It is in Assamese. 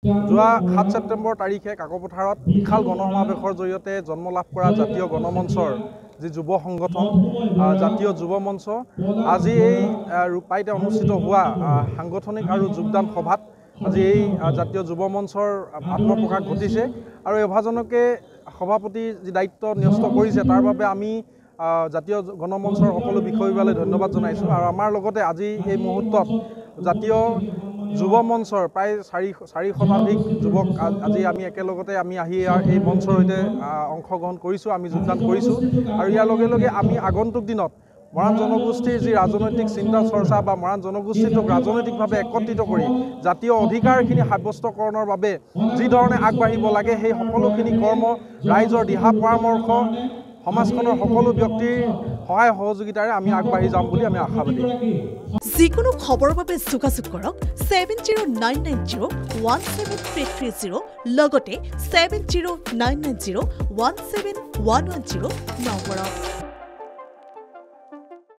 যোৱা 7 ছেপ্টেম্বৰ তাৰিখে কাকপথাৰত বিশাল গণসমাৱেশৰ জৰিয়তে জন্ম লাভ কৰা জাতীয় গণমঞ্চৰ যি যুৱ সংগঠন জাতীয় যুৱ মঞ্চ আজি এই ৰূপাইতে অনুষ্ঠিত হোৱা সাংগঠনিক আৰু যোগদান সভাত আজি এই জাতীয় যুৱ মঞ্চৰ আত্মপ্ৰকাশ ঘটিছে আৰু এভাজনকে সভাপতি যি দায়িত্ব ন্যস্ত কৰিছে তাৰ বাবে আমি জাতীয় গণমঞ্চৰ সকলো বিষয়বিভাগলৈ ধন্যবাদ জনাইছোঁ আৰু আমাৰ লগতে আজি এই মুহূৰ্তত জাতীয় যুৱ মঞ্চৰ প্ৰায় 400 যুৱক আজি আমি একেলগতে আমি আহি এই মঞ্চৰ সৈতে অংশগ্ৰহণ কৰিছোঁ আমি যোগদান কৰিছোঁ আৰু ইয়াৰ লগে লগে আমি আগন্তুক দিনত মৰাণ জনগোষ্ঠীৰ যি ৰাজনৈতিক চিন্তা চৰ্চা বা মৰাণ জনগোষ্ঠীটোক ৰাজনৈতিকভাৱে একত্ৰিত কৰি জাতীয় অধিকাৰখিনি সাব্যস্তকৰণৰ বাবে যি ধৰণে আগবাঢ়িব লাগে সেই সকলোখিনি কৰ্ম ৰাইজৰ দিহা পৰামৰ্শ সমাজখনৰ সকলো ব্যক্তিৰ সহায় সহযোগিতাৰে আমি আগবাঢ়ি যাম বুলি আমি আশাবাদী যিকোনো খবৰৰ বাবে যোগাযোগ কৰক 7099017330 লগতে 7099017110 নম্বৰত